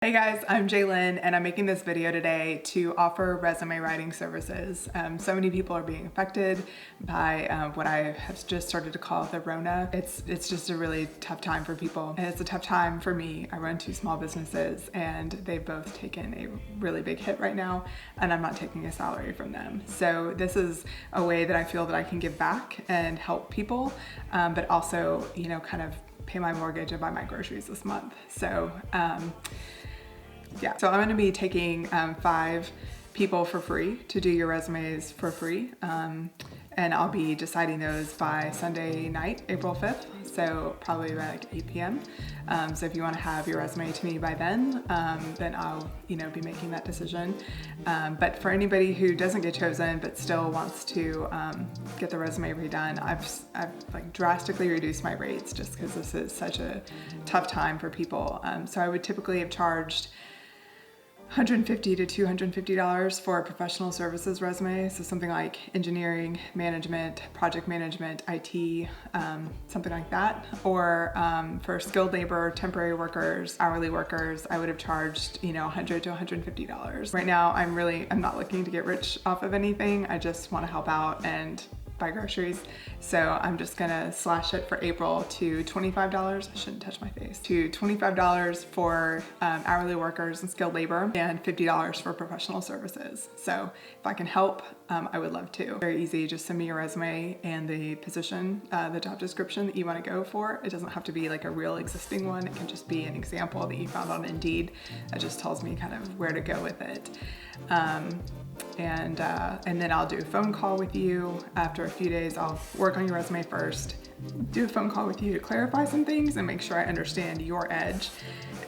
Hey guys, I'm Jlynn and I'm making this video today to offer resume writing services. So many people are being affected by what I have just started to call the Rona. It's just a really tough time for people, and it's a tough time for me. I run two small businesses and they've both taken a really big hit right now, and I'm not taking a salary from them. So this is a way that I feel that I can give back and help people, but also, kind of pay my mortgage and buy my groceries this month. So so I'm going to be taking 5 people for free to do your resumes for free, and I'll be deciding those by Sunday night, April 5th, so probably by like 8 p.m. So if you want to have your resume to me by then I'll be making that decision. But for anybody who doesn't get chosen but still wants to get the resume redone, I've like drastically reduced my rates just because this is such a tough time for people. So I would typically have charged $150 to $250 for a professional services resume. So something like engineering, management, project management, IT, something like that. Or for skilled labor, temporary workers, hourly workers, I would have charged, $100 to $150. Right now, I'm not looking to get rich off of anything. I just want to help out and buy groceries. So I'm just gonna slash it for April to $25. I shouldn't touch my face. To $25 for hourly workers and skilled labor, and $50 for professional services. So if I can help, I would love to. Very easy, just send me your resume and the position, the job description that you wanna go for. It doesn't have to be like a real existing one. It can just be an example that you found on Indeed. That just tells me kind of where to go with it. And then I'll do a phone call with you. After a few days, I'll work on your resume first, do a phone call with you to clarify some things and make sure I understand your edge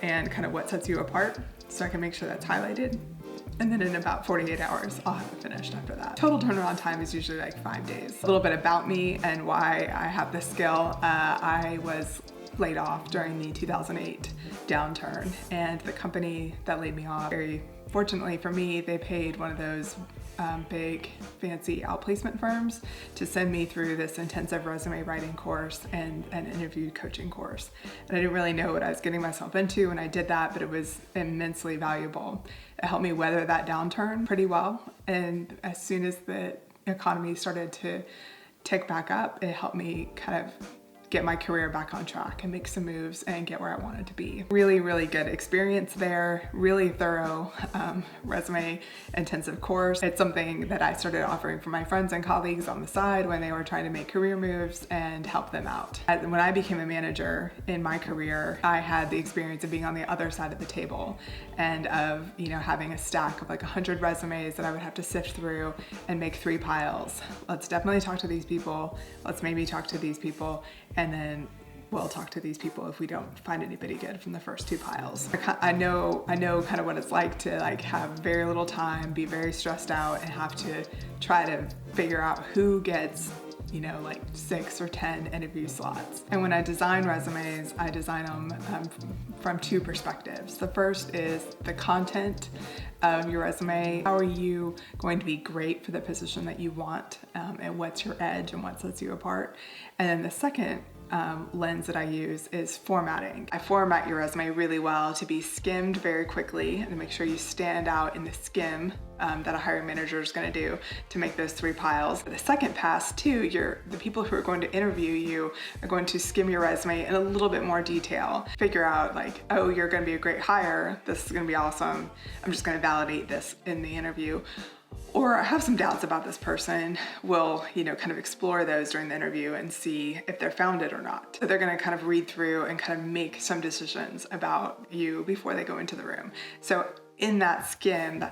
and kind of what sets you apart, so I can make sure that's highlighted. And then in about 48 hours, I'll have it finished after that. Total turnaround time is usually like 5 days. A little bit about me and why I have this skill. I was laid off during the 2008 downturn, and the company that laid me off, very fortunately for me, they paid one of those big fancy outplacement firms to send me through this intensive resume writing course and an interview coaching course. And I didn't really know what I was getting myself into when I did that, but it was immensely valuable. It helped me weather that downturn pretty well. And as soon as the economy started to tick back up, it helped me kind of get my career back on track and make some moves and get where I wanted to be. Really, really good experience there. Really thorough resume intensive course. It's something that I started offering for my friends and colleagues on the side when they were trying to make career moves and help them out. When I became a manager in my career, I had the experience of being on the other side of the table and of having a stack of like 100 resumes that I would have to sift through and make 3 piles. Let's definitely talk to these people. Let's maybe talk to these people. And then we'll talk to these people if we don't find anybody good from the first 2 piles. I know kind of what it's like to have very little time, be very stressed out, and have to try to figure out who gets 6 or 10 interview slots. And when I design resumes, I design them from 2 perspectives. The first is the content of your resume. How are you going to be great for the position that you want, and what's your edge and what sets you apart? And then the second lens that I use is formatting. I format your resume really well to be skimmed very quickly and to make sure you stand out in the skim that a hiring manager is going to do to make those 3 piles. The second pass too, the people who are going to interview you are going to skim your resume in a little bit more detail. Figure out oh, you're going to be a great hire. This is going to be awesome. I'm just going to validate this in the interview. Or I have some doubts about this person. We'll, kind of explore those during the interview and see if they're founded or not. So they're gonna kind of read through and kind of make some decisions about you before they go into the room. So in that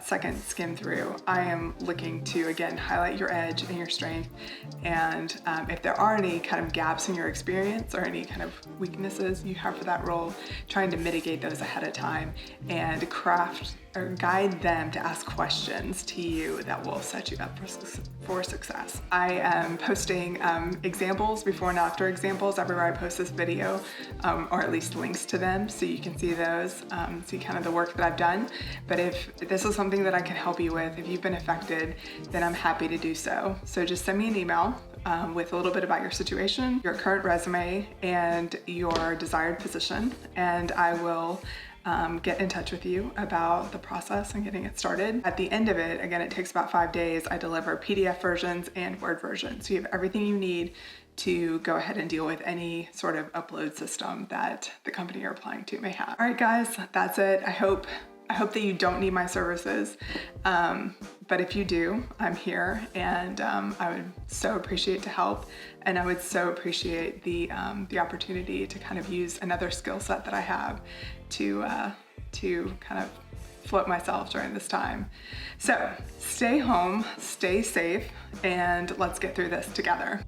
second skim through, I am looking to, again, highlight your edge and your strength. And if there are any kind of gaps in your experience or any kind of weaknesses you have for that role, trying to mitigate those ahead of time and craft or guide them to ask questions to you that will set you up for success. I am posting examples, before and after examples, everywhere I post this video, or at least links to them so you can see those, see kind of the work that I've done. But if this is something that I can help you with, if you've been affected, then I'm happy to do so. So just send me an email with a little bit about your situation, your current resume, and your desired position, and I will get in touch with you about the process and getting it started. At the end of it, again, it takes about 5 days. I deliver PDF versions and Word versions. So you have everything you need to go ahead and deal with any sort of upload system that the company you're applying to may have. All right, guys, that's it. I hope that you don't need my services, but if you do, I'm here, and I would so appreciate to help, and I would so appreciate the opportunity to kind of use another skill set that I have to kind of float myself during this time. So stay home, stay safe, and let's get through this together.